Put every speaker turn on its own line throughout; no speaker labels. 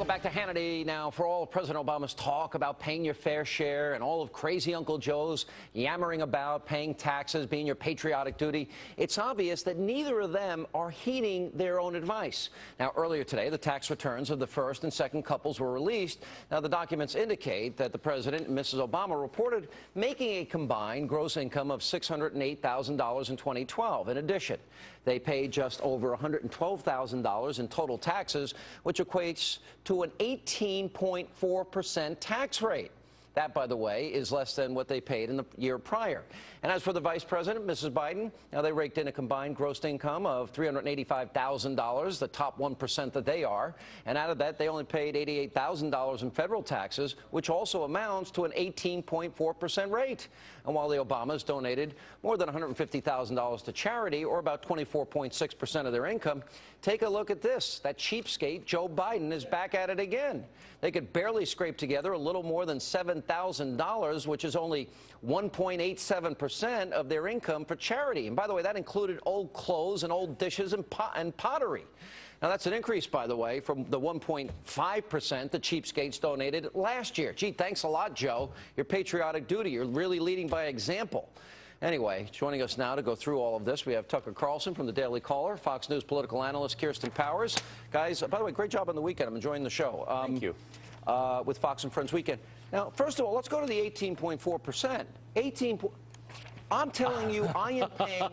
Welcome back to Hannity. Now, for all of President Obama's talk about paying your fair share and all of crazy Uncle Joe's yammering about paying taxes being your patriotic duty, it's obvious that neither of them are heeding their own advice. Now, earlier today, the tax returns of the first and second couples were released. Now, the documents indicate that the President and Mrs. Obama reported making a combined gross income of $608,000 in 2012. In addition, they paid just over $112,000 in total taxes, which equates to an 18.4% tax rate. That, by the way, is less than what they paid in the year prior. And as for the Vice President, Mrs. Biden, now they raked in a combined gross income of $385,000, the top 1% that they are. And out of that, they only paid $88,000 in federal taxes, which also amounts to an 18.4% rate. And while the Obamas donated more than $150,000 to charity, or about 24.6% of their income, take a look at this. That cheapskate, Joe Biden, is back at it again. They could barely scrape together a little more than $7,000, which is only 1.87% of their income for charity. And by the way, that included old clothes and old dishes and pottery. Now, that's an increase, by the way, from the 1.5% the cheapskates donated last year. Gee, thanks a lot, Joe. Your patriotic duty. You're really leading by example. Anyway, joining us now to go through all of this, we have Tucker Carlson from the Daily Caller, Fox News political analyst Kirsten Powers. Guys, by the way, great job on the weekend. I'm enjoying the show.
Thank you.
With Fox and Friends Weekend. Now, first of all, let's go to the 18.4%. I'm telling you, I am paying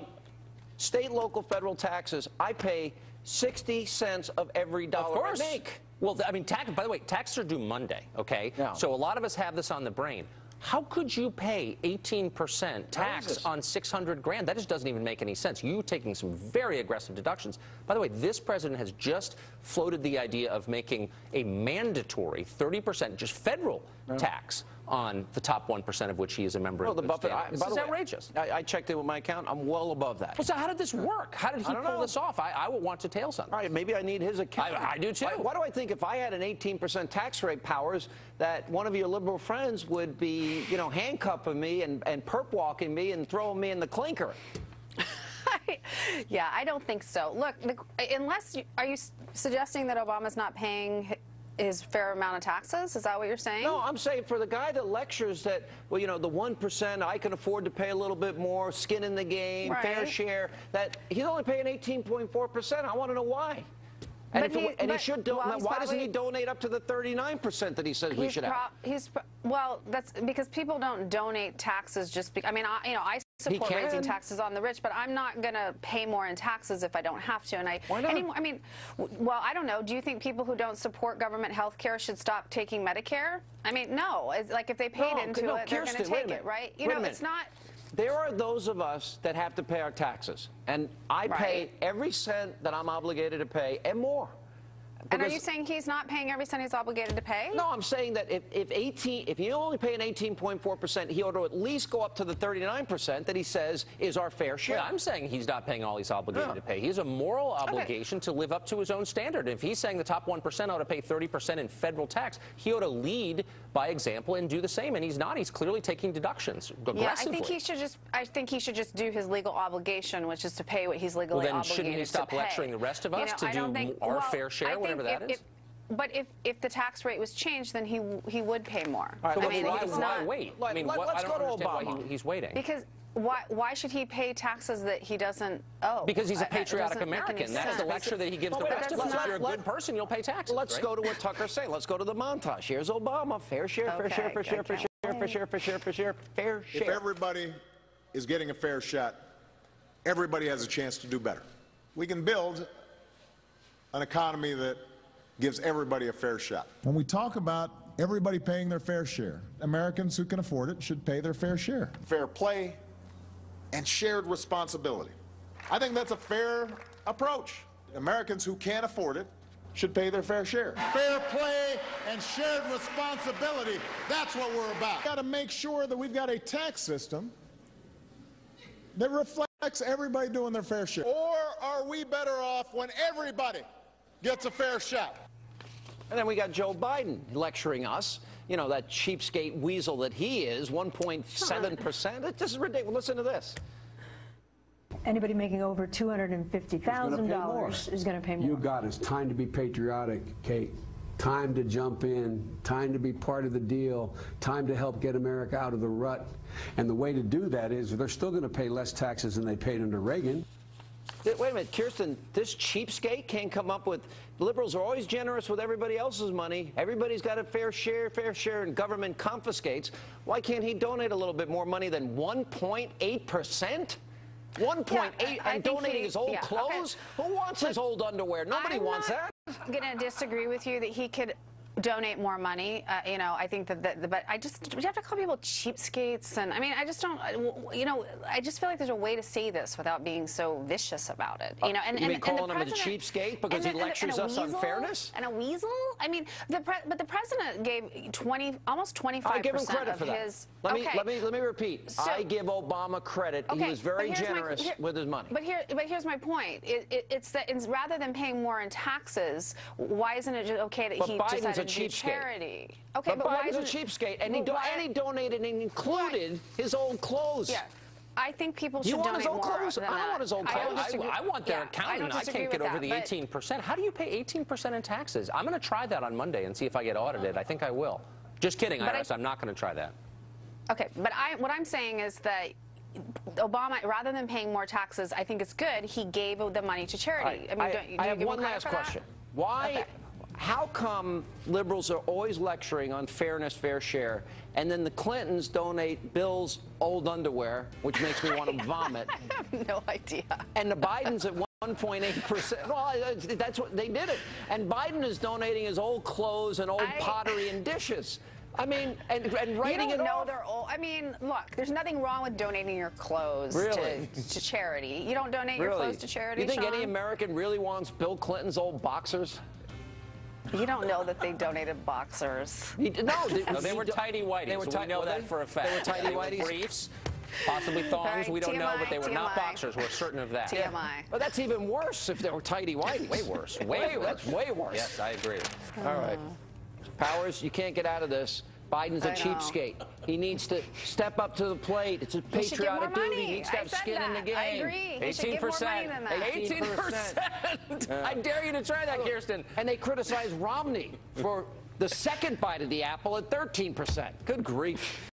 state, local, federal taxes. I pay 60 cents of every dollar I make.
Well, I mean, by the way, taxes are due Monday, okay?
Yeah.
So a lot of us have this on the brain. How could you pay 18% tax on $600,000? That just doesn't even make any sense. You taking some very aggressive deductions. By the way, this president has just floated the idea of making a mandatory 30%, just federal tax on the top 1% of which he is a member of the Buffett. This is outrageous.
I checked in with my account. I'm well above that.
Well, so how did this work? How did he pull this off? I would want to tail something.
All right, maybe I need his account.
I do, too.
Why do I think if I had an 18% tax rate, Powers, that one of your liberal friends would be, you know, handcuffing me and perp walking me and throwing me in the clinker?
Yeah, I don't think so. Look, are you suggesting that Obama's not paying his fair amount of taxes? Is that what you're saying?
No, I'm saying for the guy that lectures that, well, you know, the 1%, I can afford to pay a little bit more, skin in the game, fair share, that he's only paying 18.4%. I want to know why. And why doesn't he donate up to the 39% that he says we should have?
Well, that's because people don't donate taxes just because. I mean, I support raising taxes on the rich, but I'm not going to pay more in taxes if I don't have to. And
why not?
I mean, well, I don't know. Do you think people who don't support government health care should stop taking Medicare? I mean, no. It's like if they paid into it, they're going to take it, right? You know, it's not.
There are those of us that have to pay our taxes, and I pay every cent that I'm obligated to pay and more.
And are you saying he's not paying every cent he's obligated to pay?
No, I'm saying that if you only pay an 18.4%, he ought to at least go up to the 39% that he says is our fair share.
Yeah, I'm saying he's not paying all he's obligated to pay. He has a moral obligation to live up to his own standard. If he's saying the top 1% ought to pay 30% in federal tax, he ought to lead by example and do the same. And he's not. He's clearly taking deductions aggressively.
Yeah, I think he should just do his legal obligation, which is to pay what he's legally obligated to pay.
Well, then shouldn't he stop lecturing the rest of us to do our fair share, whatever that is?
But if the tax rate was changed, then he would pay more.
All right,
I mean,
why wait? I mean,
let's go to Obama.
Why he's waiting.
Because why should he pay taxes that he doesn't owe?
Because he's a patriotic American. That's the lecture that he gives the rest of us. If you're a good person, you'll pay taxes.
Let's go to what Tucker's saying. Let's go to the montage. Here's Obama. Fair share, fair share, fair share, fair share, fair share, fair share, fair share, fair share.
If everybody is getting a fair shot, everybody has a chance to do better. We can build an economy that gives everybody a fair shot.
When we talk about everybody paying their fair share, Americans who can afford it should pay their fair share.
Fair play and shared responsibility. I think that's a fair approach. Americans who can't afford it should pay their fair share.
Fair play and shared responsibility, that's what we're about. We've got to make sure that we've got a tax system that reflects everybody doing their fair share.
Or are we better off when everybody gets a fair shot?
And then we got Joe Biden lecturing us. You know, that cheapskate weasel that he is, 1.7%. It's just ridiculous. Listen to this.
Anybody making over $250,000 is going to pay more.
You got it. It's time to be patriotic, Kate. time to jump in, time to be part of the deal, time to help get America out of the rut. And the way to do that is they're still going to pay less taxes than they paid under Reagan.
Wait a minute, Kirsten, this cheapskate can't come up with, liberals are always generous with everybody else's money. Everybody's got a fair share, and government confiscates. Why can't he donate a little bit more money than 1.8%? 1.8 and donating his old clothes? Okay. Who wants his old underwear? Nobody wants that.
I'm going to disagree with you that he could donate more money. You know, I think that, but I just, we have to call people cheapskates, and I mean, I just don't, you know, I just feel like there's a way to say this without being so vicious about it. You know,
you mean calling him a cheapskate because he lectures us on fairness?
And a weasel? I mean, but the president gave almost 25%
I give him credit
of
for that.
his.
Let me repeat. So, I give Obama credit. He was very generous with his money.
But here's my point. It's that rather than paying more in taxes, why isn't it just okay that he decided to do charity? Okay,
but Biden's a cheapskate, and he donated and included his old clothes.
Yeah. I think people should
donate
more
clothes?
than
I want his old clothes.
I want their accountant. I can't get over the 18%. How do you pay 18% in taxes? I'm going to try that on Monday and see if I get audited. I think I will. Just kidding, IRS. I'm not going to try that.
Okay, but what I'm saying is that Obama, rather than paying more taxes, I think it's good he gave the money to charity.
I have one last question. Why? Okay. How come liberals are always lecturing on fairness, fair share, and then the Clintons donate Bill's old underwear, which makes me want to vomit?
I have no idea.
And the Biden's at 1.8%. Well, that's what they did it. And Biden is donating his old clothes and old pottery and dishes. I mean, and writing it off.
They're old. I mean, look, there's nothing wrong with donating your clothes to charity. You don't donate your clothes to charity,
You think
Sean?
any American really wants Bill Clinton's old boxers?
You don't know that they donated boxers.
No, they were tighty-whities. We know that for a fact.
They were tighty-whities?
Briefs, possibly thongs. We don't know, but they were not boxers. We're certain of that.
TMI.
Well, that's even worse if they were tighty-whities.
Way worse. Way worse.
That's way worse.
Yes, I agree.
All right. Powers, you can't get out of this. Biden's a cheapskate. He needs to step up to the plate. It's a patriotic duty. He needs to have skin in the game.
I agree.
18%. 18%. I dare you to try that, Kirsten.
And they criticize Romney for the second bite of the apple at 13%. Good grief.